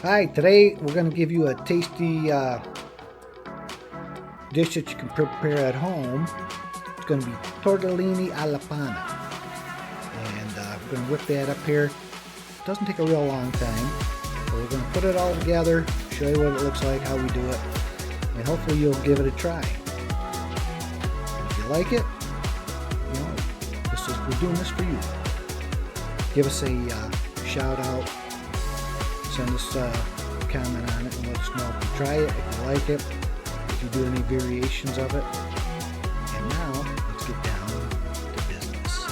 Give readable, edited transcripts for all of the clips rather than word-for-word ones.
Hi, today we're going to give you a tasty dish that you can prepare at home. It's going to be Tortellini Alla Panna. And we're going to whip that up here. It doesn't take a real long time. But we're going to put it all together, show you what it looks like, how we do it, and hopefully you'll give it a try. If you like it, you know, we're doing this for you. Give us a shout out. Send us a comment on it and let us know if you try it, if you like it, if you do any variations of it. And now, let's get down to business.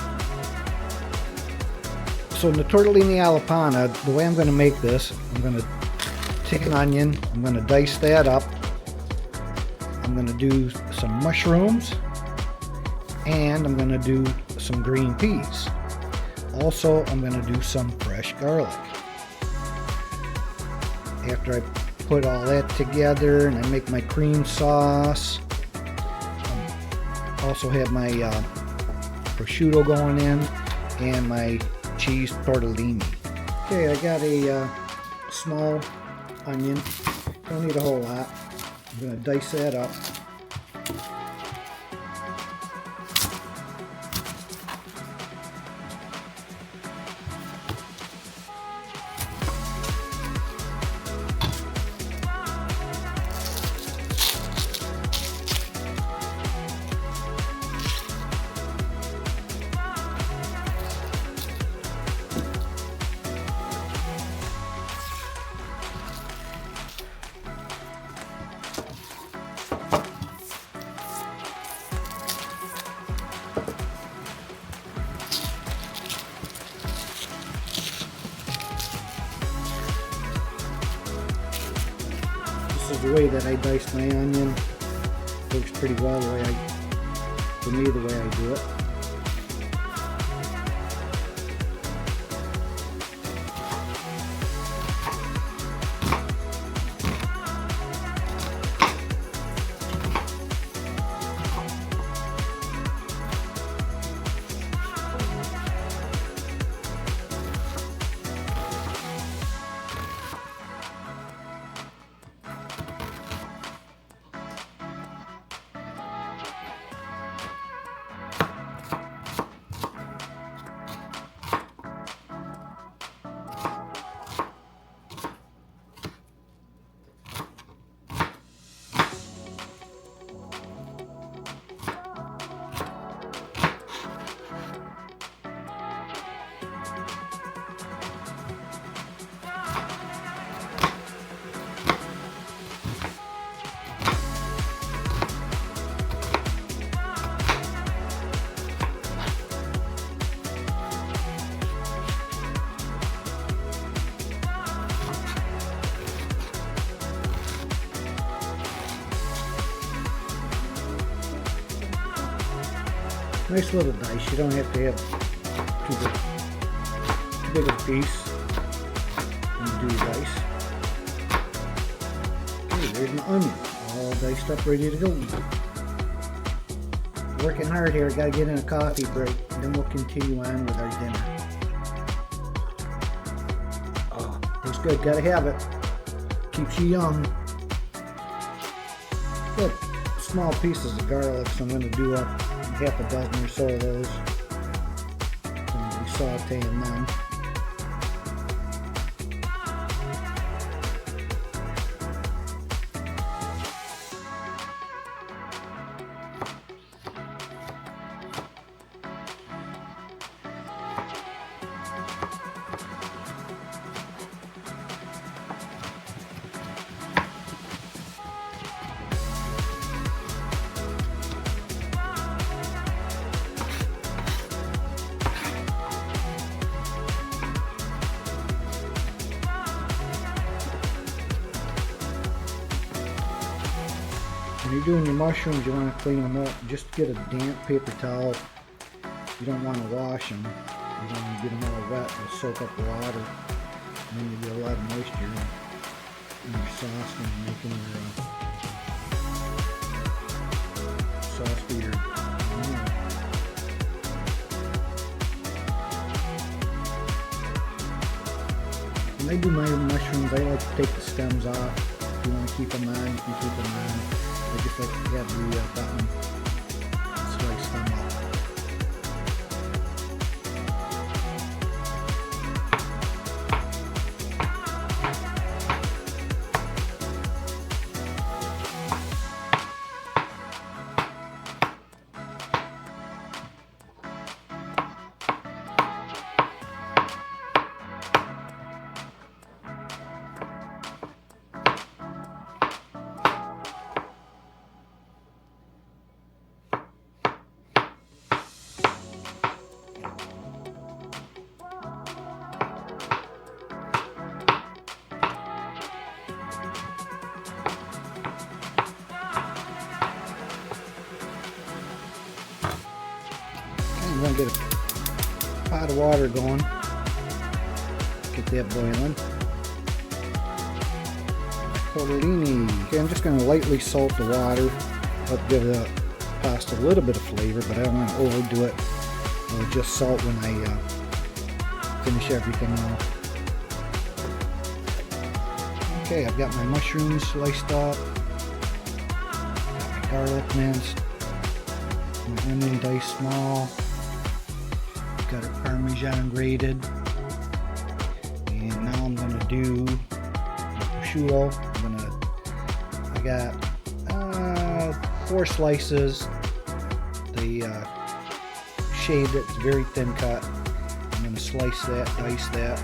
So in the Tortellini Alla Panna, the way I'm going to make this, I'm going to take an onion, I'm going to dice that up, I'm going to do some mushrooms, and I'm going to do some green peas. Also, I'm going to do some fresh garlic. After I put all that together and I make my cream sauce, also have my prosciutto going in and my cheese tortellini. Okay, I got a small onion. Don't need a whole lot. I'm going to dice that up. This is the way that I dice my onion. Works pretty well for me the way I do it. Nice little dice. You don't have to have too big a piece when you do your dice. Okay, there's my onion, all diced up, ready to go. Working hard here. Got to get in a coffee break, and then we'll continue on with our dinner. Oh, looks good. Got to have it. Keeps you young. Good. Small pieces of garlic, so I'm going to do half a dozen or so of those. And we sauteing them. When you're doing your mushrooms, you want to clean them up. Just get a damp paper towel. You don't want to wash them. You don't want to get them all wet. They'll soak up water. And then you get a lot of moisture in your sauce when you're making your sauce for your meal. When I do my mushrooms, I like to take the stems off. If you want to keep them on, you can keep them on. I just like to have the bottom slice them up. I'm going to get a pot of water going, get that boiling. Tortellini. Okay, I'm just going to lightly salt the water, help give the pasta a little bit of flavor, but I don't want to overdo it. I'll just salt when I finish everything off. Okay, I've got my mushrooms sliced up, got my garlic minced, my onion diced small. Got a Parmesan grated, and now I'm going to do prosciutto. I got 4 slices. They shaved it. It's very thin cut. I'm going to slice that, dice that,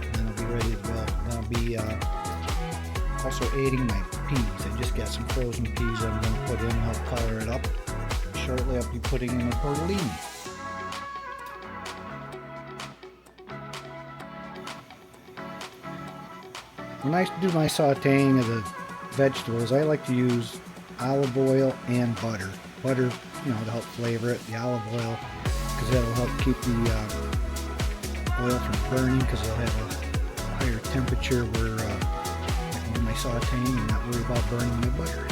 and then I'll be ready to go. I'm going to be also adding my peas. I just got some frozen peas I'm going to put in, help color it up. And shortly I'll be putting in the tortellini. When I do my sautéing of the vegetables, I like to use olive oil and butter. Butter, you know, to help flavor it. The olive oil, because that'll help keep the oil from burning, because it'll have a higher temperature where I can do my sautéing and not worry about burning my butter.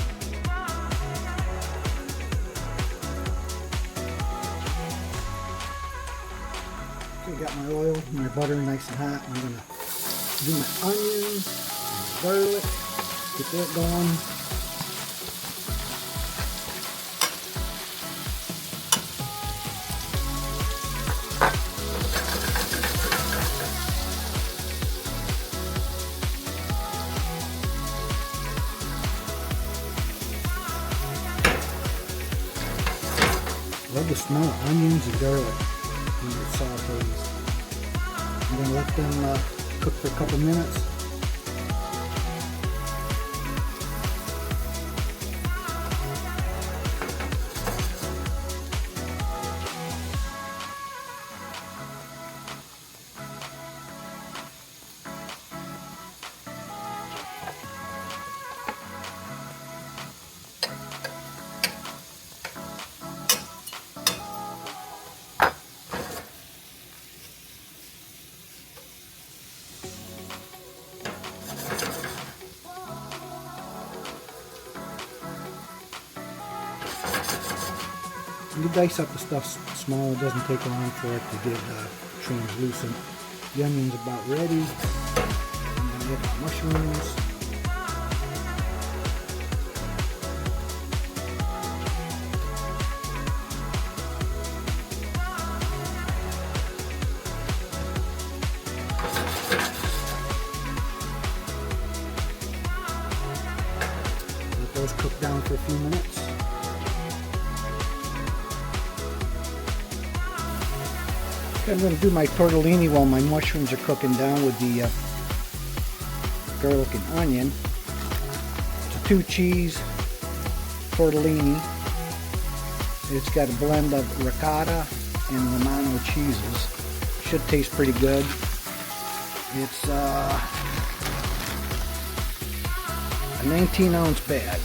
Okay, got my oil, my butter nice and hot. I'm gonna do my onions, my garlic, get that going. Love the smell of onions and garlic in your sautés. I'm gonna let them cook for a couple minutes. You dice up the stuff small, it doesn't take long for it to get translucent. The onion's about ready. I'm going to get the mushrooms. Let those cook down for a few minutes. I'm going to do my tortellini while my mushrooms are cooking down with the garlic and onion. It's a 2-cheese tortellini. It's got a blend of ricotta and Romano cheeses. Should taste pretty good. It's a 19-ounce bag.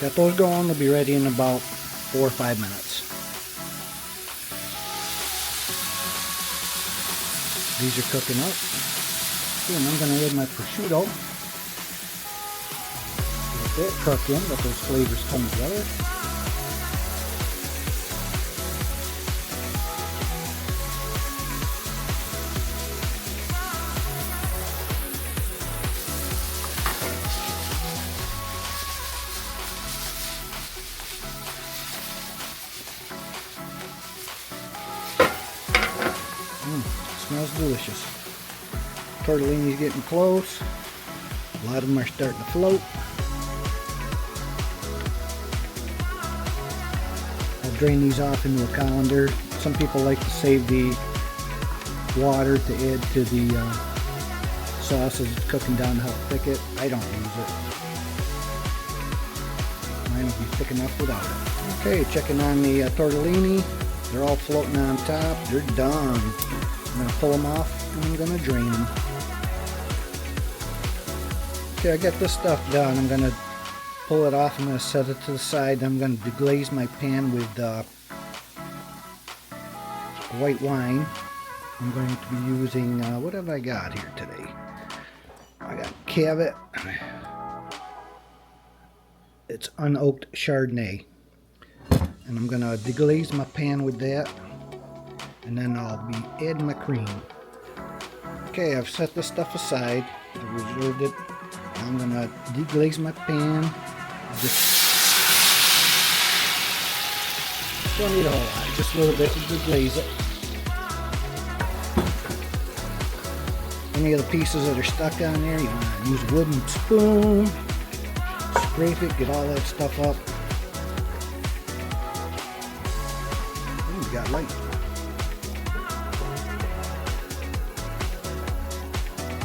Got those going, they'll be ready in about 4 or 5 minutes. These are cooking up. Okay, and I'm going to add my prosciutto. it cook in, let those flavors come together. Smells delicious. Tortellini's getting close. A lot of them are starting to float. I'll drain these off into a colander. Some people like to save the water to add to the sauce as it's cooking down to help thick it. I don't use it. Mine will be thick enough without it. Okay, checking on the tortellini. They're all floating on top. They're done. I'm going to pull them off and I'm going to drain them. Okay, I got this stuff done. I'm going to pull it off. I'm going to set it to the side. I'm going to deglaze my pan with white wine. I'm going to be using, what have I got here today? I got Cavett. It's unoaked Chardonnay. And I'm going to deglaze my pan with that. And then I'll be adding my cream. Okay, I've set this stuff aside. I reserved it. I'm going to deglaze my pan. Just don't need a whole lot, just a little bit to deglaze it. Any of the pieces that are stuck on there, you want to use a wooden spoon, scrape it, get all that stuff up. Ooh, we got light.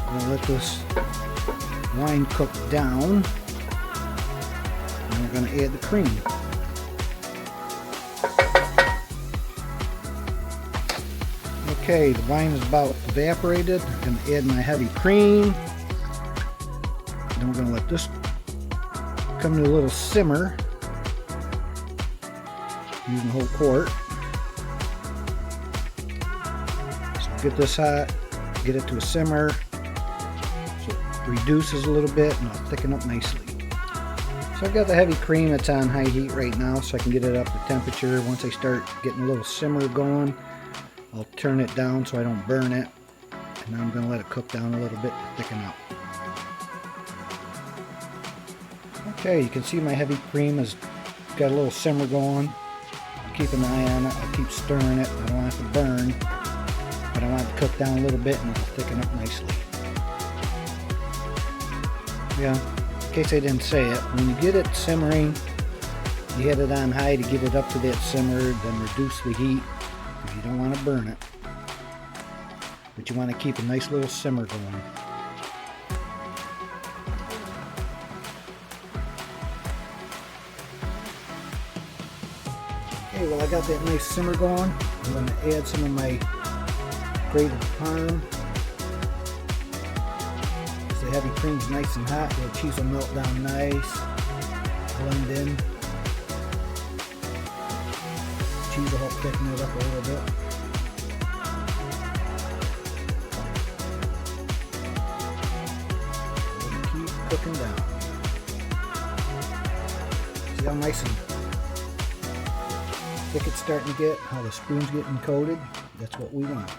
I'm going to let this wine cook down. And we're going to add the cream. Okay, the wine is about evaporated. I'm going to add my heavy cream. Then we're going to let this come to a little simmer. Using the whole quart. So get this hot, get it to a simmer. So it reduces a little bit and it'll thicken up nicely. So I've got the heavy cream that's on high heat right now so I can get it up to temperature. Once I start getting a little simmer going, I'll turn it down so I don't burn it, and then I'm going to let it cook down a little bit to thicken up. Okay, you can see my heavy cream has got a little simmer going. I'll keep an eye on it, I'll keep stirring it. I don't want it to burn, but I want it to cook down a little bit and it'll thicken up nicely. Yeah, in case I didn't say it, when you get it simmering, you hit it on high to get it up to that simmer, then reduce the heat. You don't want to burn it, but you want to keep a nice little simmer going. Okay, well I got that nice simmer going. I'm going to add some of my grated parm. As the heavy cream's nice and hot, the cheese will melt down nice, blend in. Cheese will help thicken it up a little bit. We'll keep cooking down. See how nice and thick it's starting to get, how the spoon's getting coated. That's what we want.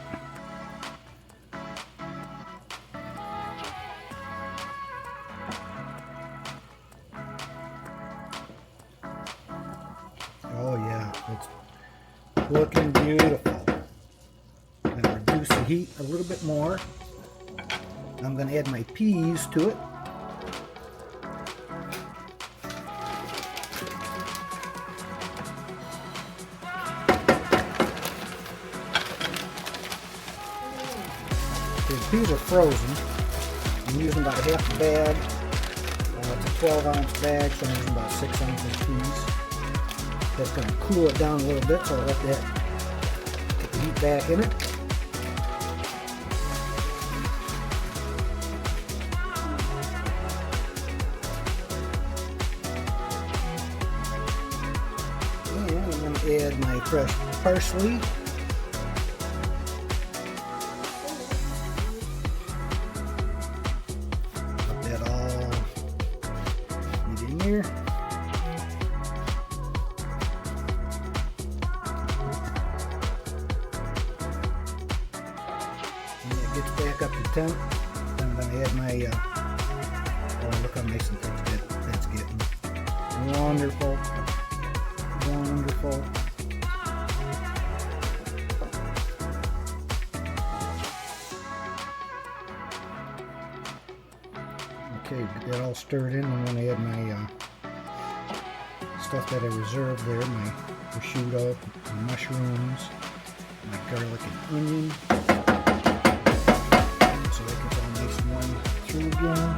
Oh yeah, it's looking beautiful. I'm going to reduce the heat a little bit more. I'm going to add my peas to it. The peas are frozen. I'm using about half a bag. It's a 12-ounce bag, so I'm using about 6 ounces of peas. That's going to cool it down a little bit, so I'll let that get the heat back in it. And I'm going to add my fresh parsley. Let that all in there. When it gets back up to temp, then I'm going to add my, oh, look how nice and thick that's getting. Wonderful. Wonderful. Okay, get that all stirred in. I'm going to add my stuff that I reserved there, my prosciutto, my mushrooms, my garlic and onion. So that gets all nice and warm through again.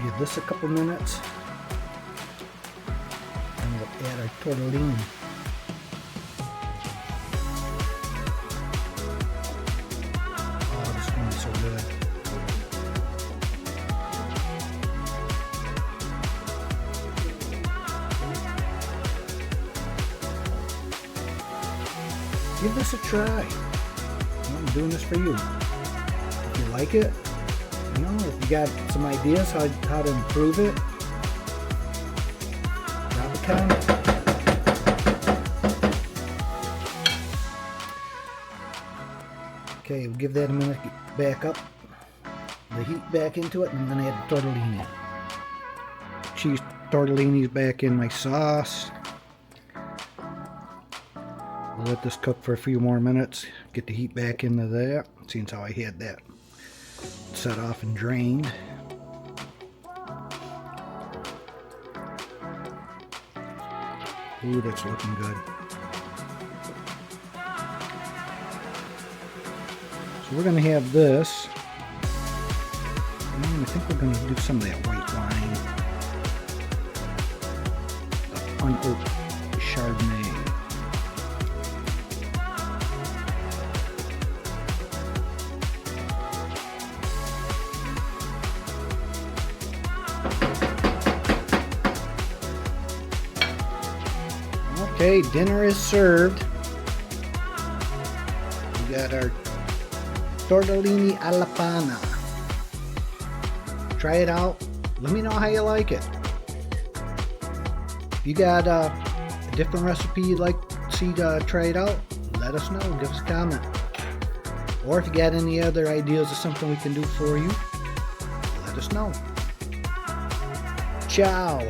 Give this a couple minutes, and we'll add our tortellini. Oh, this is going to be so good. Give this a try. I'm doing this for you. If you like it, you know, if you got some ideas how to improve it, drop a comment. Okay, we'll give that a minute, get back up, the heat back into it, and I'm going to add the tortellini. Cheese tortellinis back in my sauce. We'll let this cook for a few more minutes, get the heat back into that, seeing how I had that set off and drained. Ooh, that's looking good. So we're going to have this. I think we're going to do some of that white wine. Unoaked Chardonnay. Okay, dinner is served. We got our Tortellini Alla Panna. Try it out. Let me know how you like it. If you got a different recipe you'd like to see try it out, let us know. Give us a comment. Or if you got any other ideas of something we can do for you, let us know. Ciao.